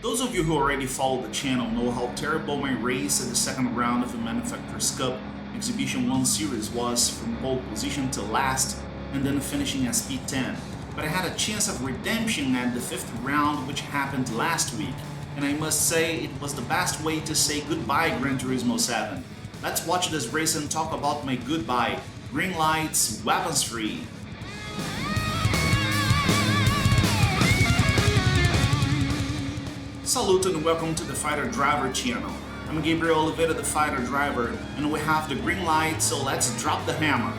Those of you who already follow the channel know how terrible my race at the second round of the Manufacturers Cup Exhibition 1 Series was, from pole position to last, and then finishing as P10. But I had a chance of redemption at the 5th round, which happened last week, and I must say it was the best way to say goodbye Gran Turismo 7. Let's watch this race and talk about my goodbye. Green lights, weapons free. Salute and welcome to the Fighter Driver channel. I'm Gabriel Oliveira, the Fighter Driver, and we have the green light, so let's drop the hammer.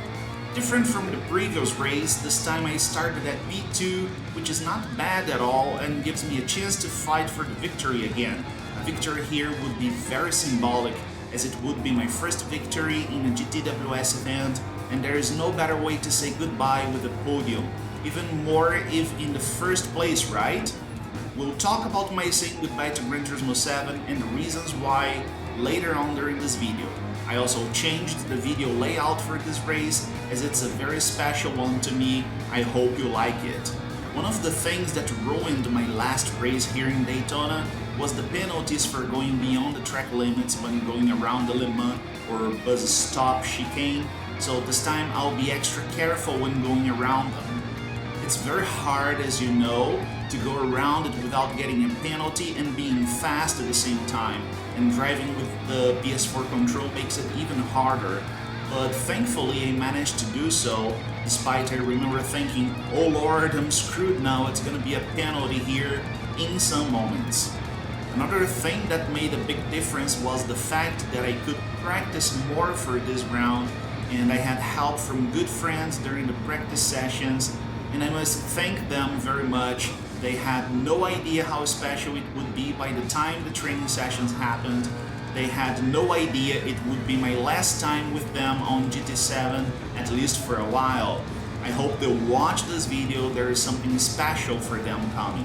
Different from the previous race, this time I started at P2, which is not bad at all and gives me a chance to fight for the victory again. A victory here would be very symbolic, as it would be my first victory in a GTWS event, and there is no better way to say goodbye with a podium, even more if in the first place, right? We'll talk about my saying goodbye to Gran Turismo 7 and the reasons why later on during this video. I also changed the video layout for this race, as it's a very special one to me. I hope you like it. One of the things that ruined my last race here in Daytona was the penalties for going beyond the track limits when going around the Le Mans or bus stop chicane, so this time I'll be extra careful when going around them. It's very hard, as you know, to go around it without getting a penalty and being fast at the same time, and driving with the PS4 control makes it even harder. But thankfully I managed to do so, despite I remember thinking, oh lord, I'm screwed now, it's gonna be a penalty here in some moments. Another thing that made a big difference was the fact that I could practice more for this round, and I had help from good friends during the practice sessions, and I must thank them very much. They had no idea how special it would be by the time the training sessions happened. They had no idea it would be my last time with them on GT7, at least for a while. I hope they'll watch this video, there is something special for them coming.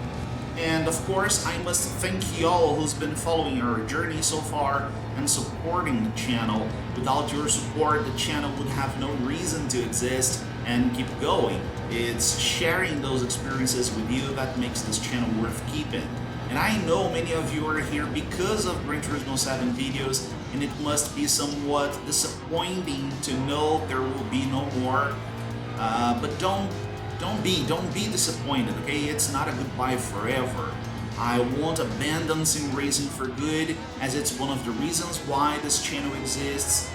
And of course, I must thank y'all who's been following our journey so far and supporting the channel. Without your support, the channel would have no reason to exist and keep going. It's sharing those experiences with you that makes this channel worth keeping. And I know many of you are here because of Gran Turismo 7 videos, and it must be somewhat disappointing to know there will be no more. But don't be disappointed, okay? It's not a goodbye forever. I won't abandon sim racing for good, as it's one of the reasons why this channel exists.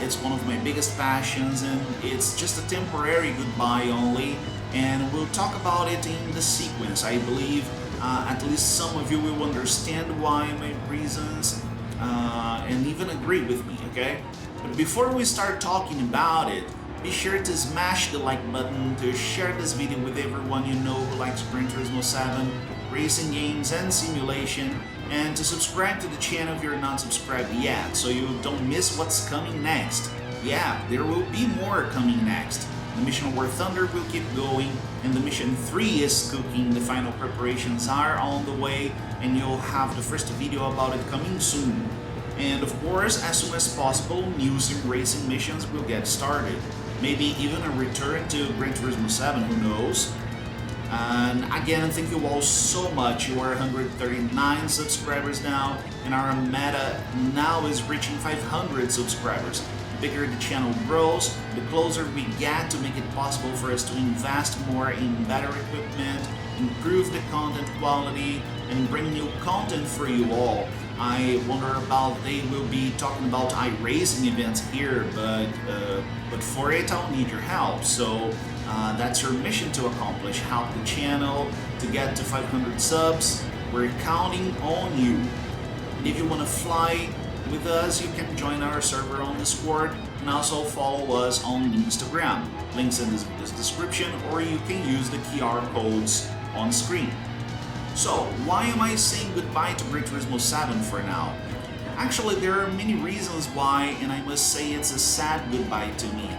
It's one of my biggest passions, and it's just a temporary goodbye only, and we'll talk about it in the sequence. I believe at least some of you will understand why, my reasons, and even agree with me, okay? But before we start talking about it, be sure to smash the like button, to share this video with everyone you know who likes Gran Turismo 7, racing games and simulation, and to subscribe to the channel if you're not subscribed yet, so you don't miss what's coming next. Yeah, there will be more coming next. The Mission War Thunder will keep going, and the Mission 3 is cooking. The final preparations are on the way, and you'll have the first video about it coming soon. And of course, as soon as possible, new sim racing missions will get started. Maybe even a return to Gran Turismo 7, who knows? And again, thank you all so much. You are 139 subscribers now, and our meta now is reaching 500 subscribers. The bigger the channel grows, the closer we get to make it possible for us to invest more in better equipment, improve the content quality, and bring new content for you all. I wonder about they will be talking about iRacing events here, but for it I'll need your help. So that's your mission to accomplish. Help the channel to get to 500 subs. We're counting on you. And if you want to fly with us, you can join our server on Discord and also follow us on Instagram. Links in this description, or you can use the QR codes on screen. So, why am I saying goodbye to Gran Turismo 7 for now? Actually, there are many reasons why, and I must say it's a sad goodbye to me.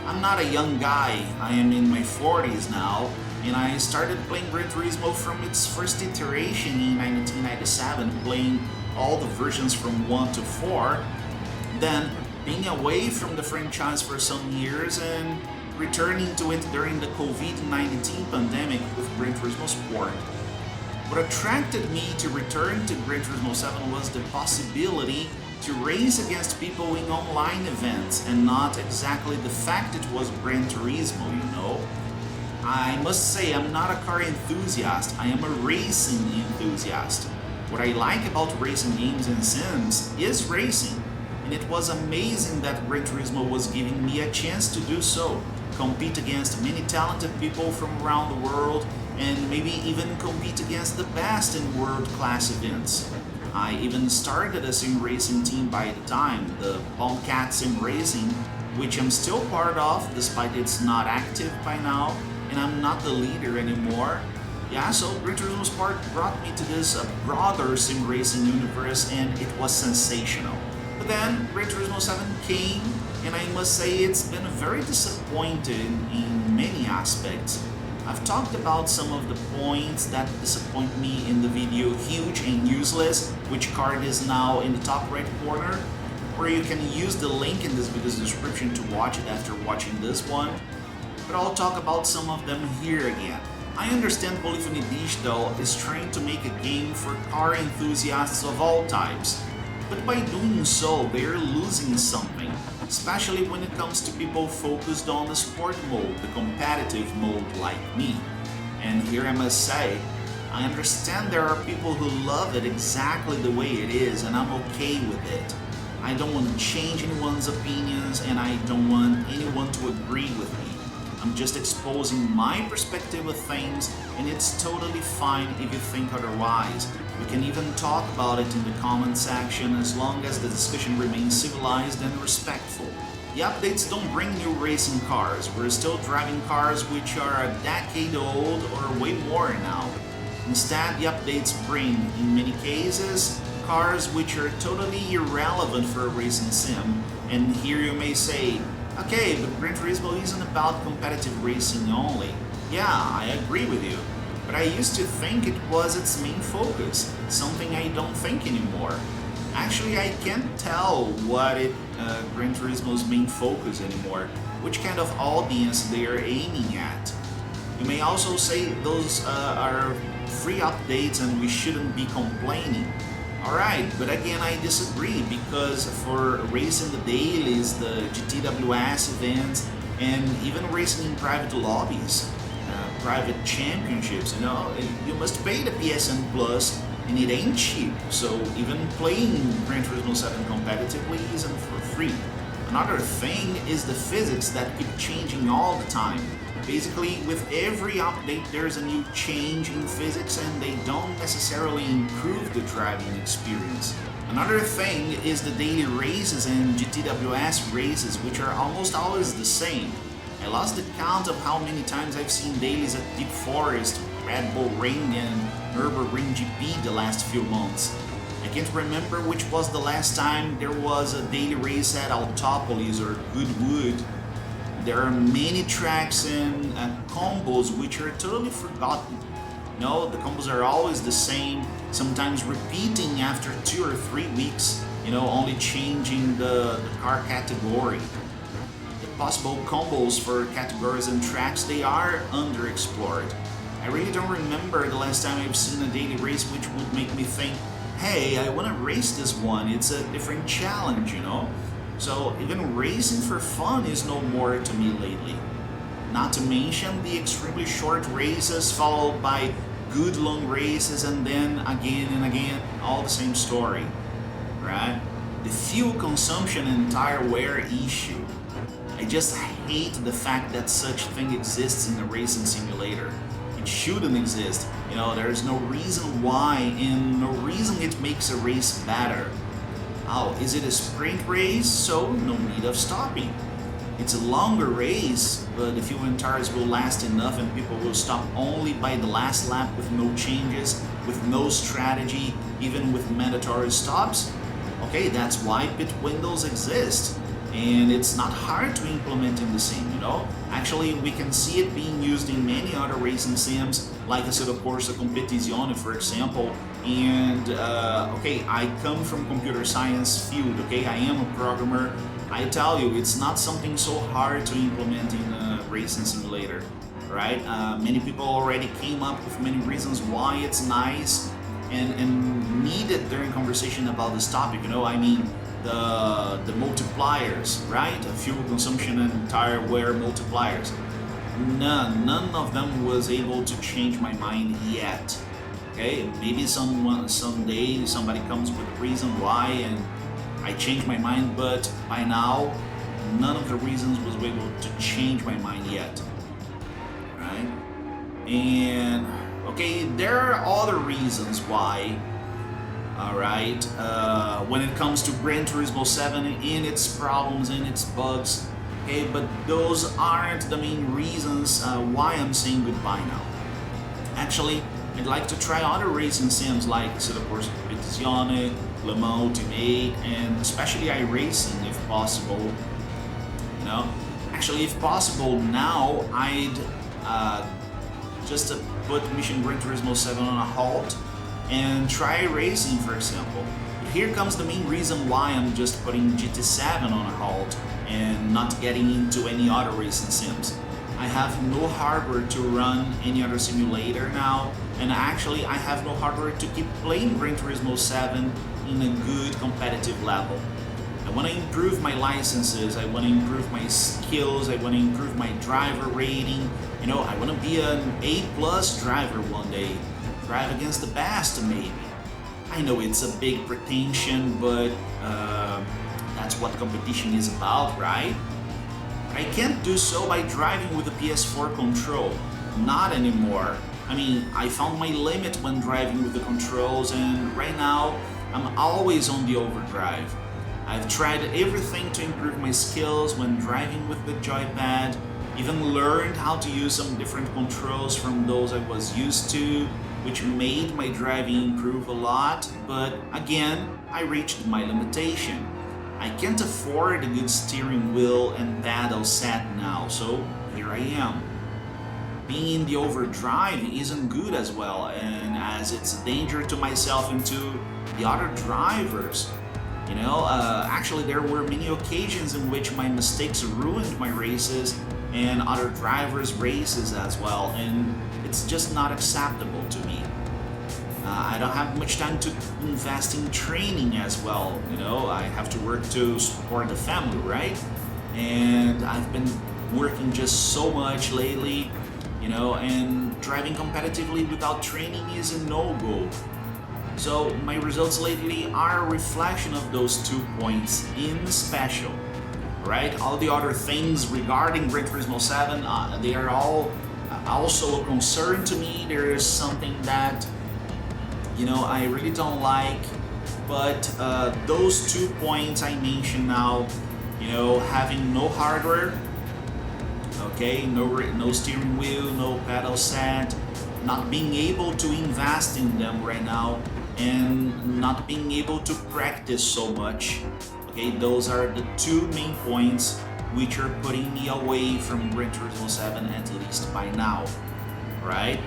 I'm not a young guy, I am in my 40s now, and I started playing Gran Turismo from its first iteration in 1997, playing all the versions from 1 to 4, then being away from the franchise for some years and returning to it during the COVID-19 pandemic with Gran Turismo Sport. What attracted me to return to Gran Turismo 7 was the possibility to race against people in online events and not exactly the fact it was Gran Turismo, you know? I must say I'm not a car enthusiast, I am a racing enthusiast. What I like about racing games and sims is racing, and it was amazing that Gran Turismo was giving me a chance to do so, compete against many talented people from around the world, and maybe even compete against the best in world-class events. I even started a sim racing team by the time, the Bombcat Sim Racing, which I'm still part of despite it's not active by now, and I'm not the leader anymore. Yeah, so Gran Turismo Sport brought me to this broader sim racing universe, and it was sensational. But then Gran Turismo 7 came, and I must say it's been very disappointing in many aspects. I've talked about some of the points that disappoint me in the video Huge and Useless, which card is now in the top right corner, or you can use the link in this video's description to watch it after watching this one. But I'll talk about some of them here again. I understand Polyphony Digital is trying to make a game for car enthusiasts of all types, but by doing so they're losing something, especially when it comes to people focused on the sport mode, the competitive mode like me. And here I must say, I understand there are people who love it exactly the way it is, and I'm okay with it. I don't want to change anyone's opinions, and I don't want anyone to agree with me. I'm just exposing my perspective of things, and it's totally fine if you think otherwise. We can even talk about it in the comment section as long as the discussion remains civilized and respectful. The updates don't bring new racing cars. We're still driving cars which are a decade old or way more now. Instead, the updates bring, in many cases, cars which are totally irrelevant for a racing sim. And here you may say, okay, but Gran Turismo isn't about competitive racing only. Yeah, I agree with you. But I used to think it was its main focus, something I don't think anymore. Actually, I can't tell what Gran Turismo's main focus anymore, which kind of audience they are aiming at. You may also say those are free updates and we shouldn't be complaining. Alright, but again I disagree, because for racing the dailies, the GTWS events, and even racing in private lobbies, private championships, you know, you must pay the PSN Plus, and it ain't cheap, so even playing Gran Turismo 7 competitively isn't for free. Another thing is the physics that keep changing all the time. Basically, with every update there's a new change in physics and they don't necessarily improve the driving experience. Another thing is the daily races and GTWS races, which are almost always the same. I lost the count of how many times I've seen dailies at Deep Forest, Red Bull Ring and Nürburgring GP the last few months. I can't remember which was the last time there was a daily race at Altopolis or Goodwood. There are many tracks and combos which are totally forgotten. No, the combos are always the same, sometimes repeating after 2 or 3 weeks, you know, only changing the car category. The possible combos for categories and tracks, they are underexplored. I really don't remember the last time I've seen a daily race which would make me think, hey, I want to race this one, it's a different challenge, you know? So even racing for fun is no more to me lately. Not to mention the extremely short races followed by good long races and then again and again, all the same story, right? The fuel consumption and tire wear issue. I just hate the fact that such thing exists in a racing simulator. It shouldn't exist, you know, there's no reason why and no reason it makes a race better. Oh, is it a sprint race? So no need of stopping. It's a longer race, but the fuel and tires will last enough and people will stop only by the last lap with no changes, with no strategy, even with mandatory stops. Okay, that's why pit windows exist. And it's not hard to implement in the sim, you know? Actually, we can see it being used in many other racing sims, like Assetto Corsa Competizione, for example. And, okay, I come from computer science field, okay? I am a programmer. I tell you, it's not something so hard to implement in a racing simulator. right? Many people already came up with many reasons why it's nice and needed during conversation about this topic. You know, I mean, the multipliers, right? Fuel consumption and tire wear multipliers. None of them was able to change my mind yet. Okay, maybe someday somebody comes with a reason why and I change my mind, but by now none of the reasons was able to change my mind yet. Right? And okay, there are other reasons why. Alright, when it comes to Gran Turismo 7 and its problems and its bugs, okay, but those aren't the main reasons why I'm saying goodbye now. Actually, I'd like to try other racing sims like Circuito Competizione, Le Mans Ultimate, and especially iRacing if possible. You know, actually, if possible, now I'd just put Mission Gran Turismo 7 on a halt and try racing, for example. But here comes the main reason why I'm just putting GT7 on a halt and not getting into any other racing sims. I have no hardware to run any other simulator now, and actually I have no hardware to keep playing Gran Turismo 7 in a good competitive level. I want to improve my licenses, I want to improve my skills, I want to improve my driver rating. You know, I want to be an A+ driver one day, drive against the best maybe. I know it's a big pretension, but that's what competition is about, right? But I can't do so by driving with the PS4 control. Not anymore. I mean, I found my limit when driving with the controls, and right now I'm always on the overdrive. I've tried everything to improve my skills when driving with the joypad, even learned how to use some different controls from those I was used to, which made my driving improve a lot, but again, I reached my limitation. I can't afford a good steering wheel and pedal set now, so here I am. Being in the overdrive isn't good as well, and as it's a danger to myself and to the other drivers. You know, actually there were many occasions in which my mistakes ruined my races and other drivers' races as well, and it's just not acceptable to me. I don't have much time to invest in training as well, you know, I have to work to support the family, right? And I've been working just so much lately, you know, and driving competitively without training is a no-go. So my results lately are a reflection of those 2 points in special, right? All the other things regarding Gran Turismo 7, they are all also a concern to me. There is something that, you know, I really don't like, but those 2 points I mentioned now, you know, having no hardware, okay, no steering wheel, no pedal set, not being able to invest in them right now, and not being able to practice so much. Okay, those are the 2 main points which are putting me away from Gran Turismo 7, at least by now, right?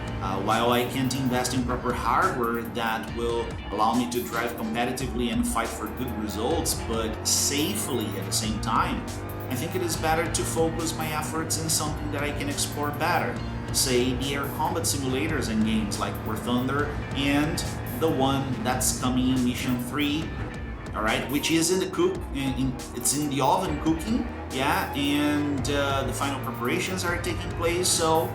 While I can't invest in proper hardware that will allow me to drive competitively and fight for good results, but safely at the same time, I think it is better to focus my efforts in something that I can explore better. Say the air combat simulators and games like War Thunder and the one that's coming in Mission 3, alright, which is in the it's in the oven cooking, yeah, and the final preparations are taking place, so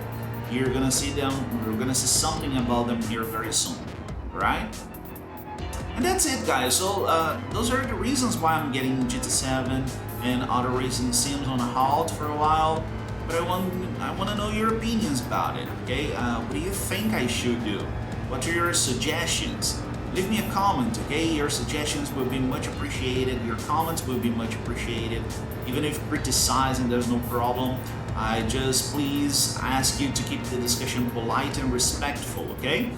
you're gonna see them, we're gonna see something about them here very soon, right? And that's it, guys. So those are the reasons why I'm getting GT7 and other racing sims on a halt for a while. But I want to know your opinions about it, okay? What do you think I should do? What are your suggestions? Leave me a comment, okay? Your suggestions will be much appreciated. Your comments will be much appreciated. Even if criticizing, there's no problem. I just please ask you to keep the discussion polite and respectful, okay?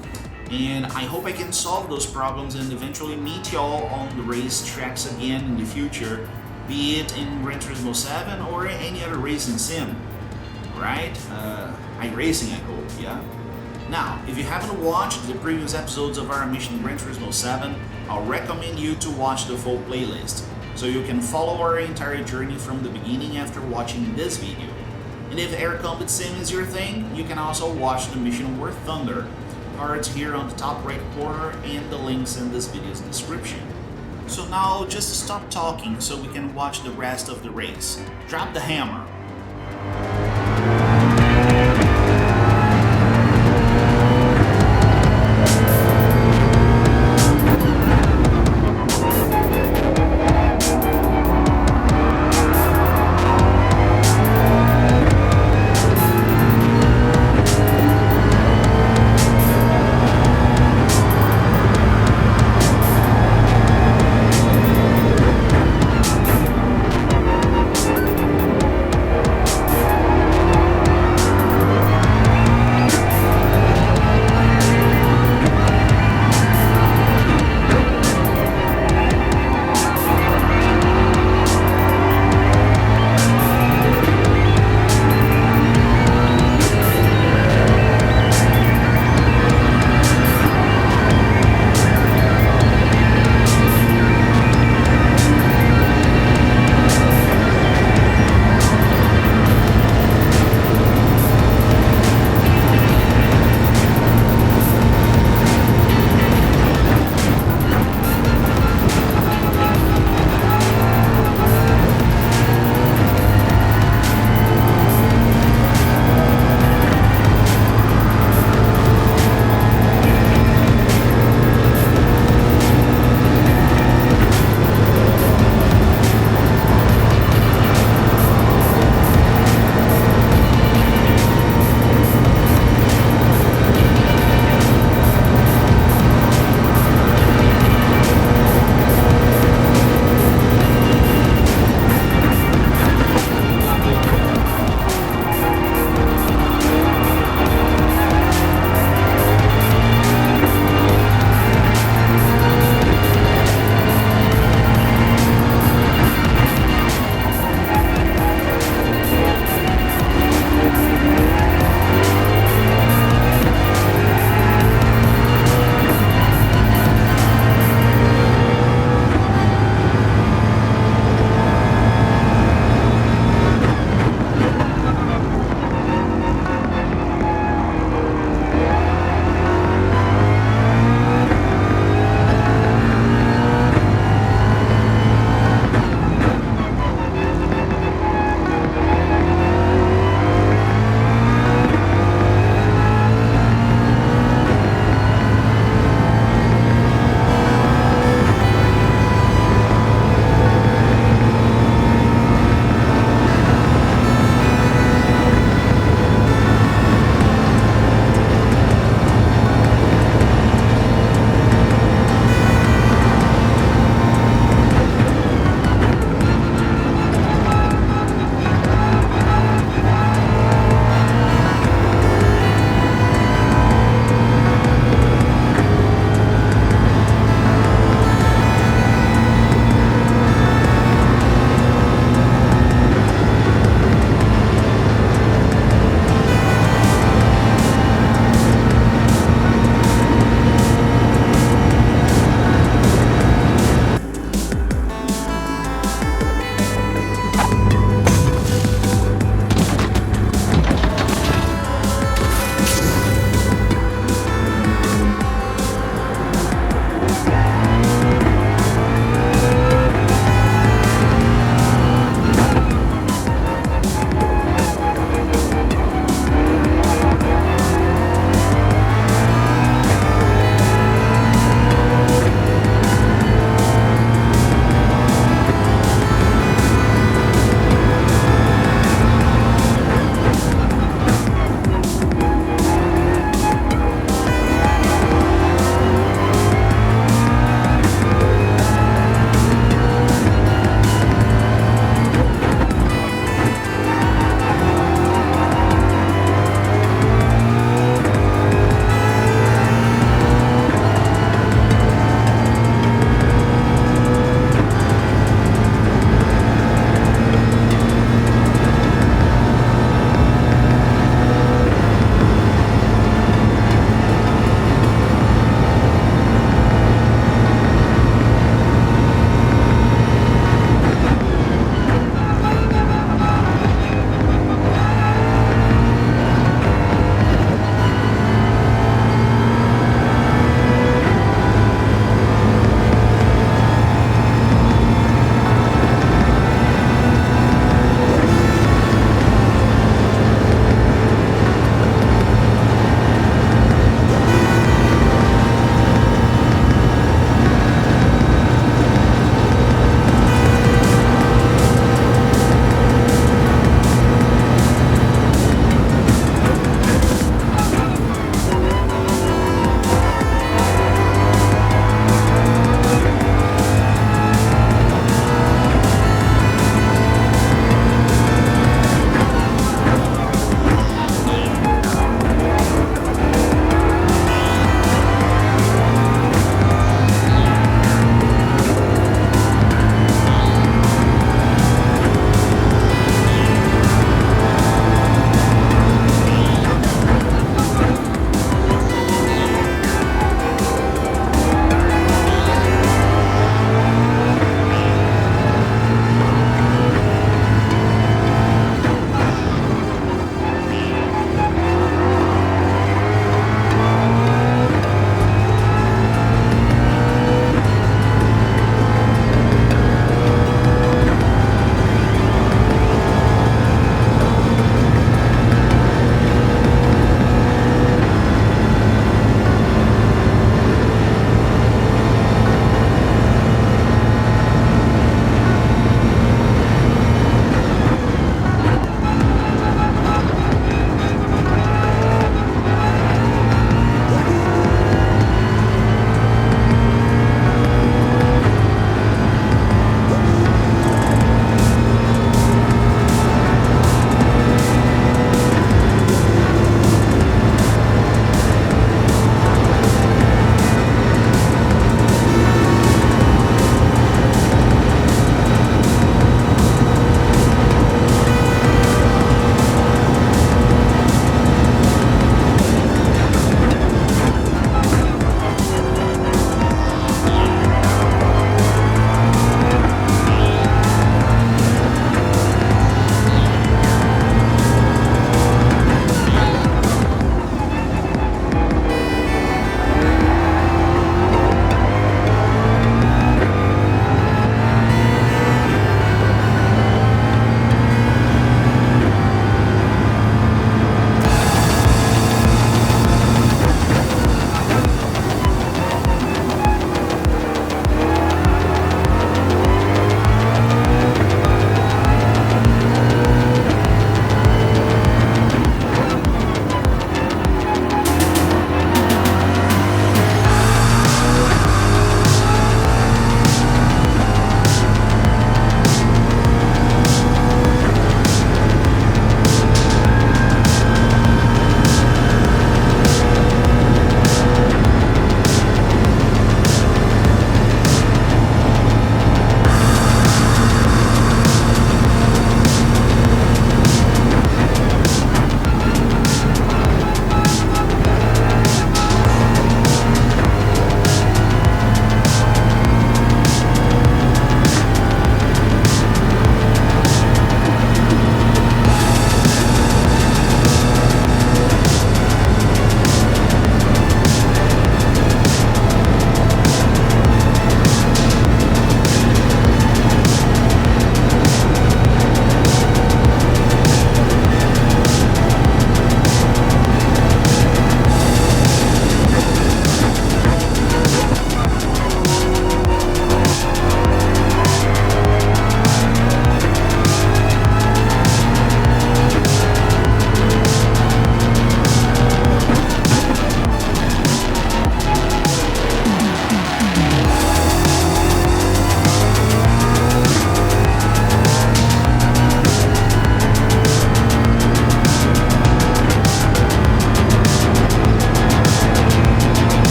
And I hope I can solve those problems and eventually meet y'all on the racetracks again in the future, be it in Gran Turismo 7 or any other racing sim, right? iRacing, I hope, yeah? Now, if you haven't watched the previous episodes of our Mission Gran Turismo 7, I'll recommend you to watch the full playlist, so you can follow our entire journey from the beginning after watching this video. And if Air Combat Sim is your thing, you can also watch the Mission War Thunder. Cards here on the top right corner and the links in this video's description. So now just stop talking so we can watch the rest of the race. Drop the hammer.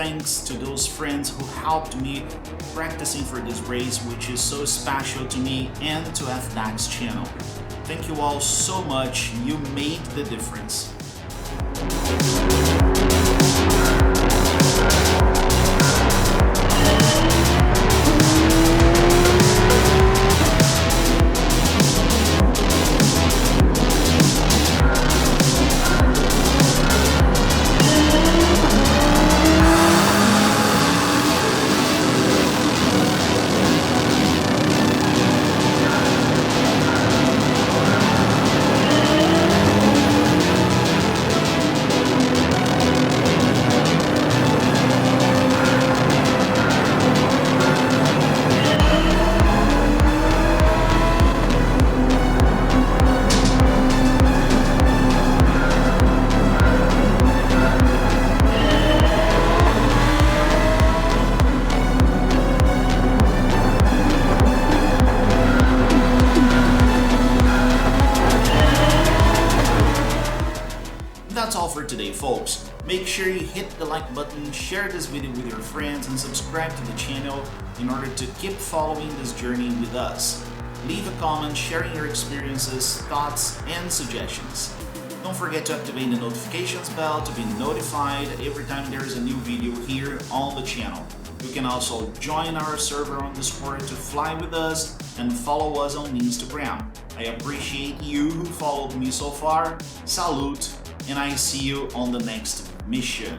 thanks to those friends who helped me practicing for this race, which is so special to me and to FDAX channel. Thank you all so much, you made the difference. That's all for today, folks. Make sure you hit the like button, share this video with your friends, and subscribe to the channel in order to keep following this journey with us. Leave a comment sharing your experiences, thoughts, and suggestions. Don't forget to activate the notifications bell to be notified every time there is a new video here on the channel. You can also join our server on Discord to fly with us and follow us on Instagram. I appreciate you who followed me so far. Salute, and I see you on the next mission.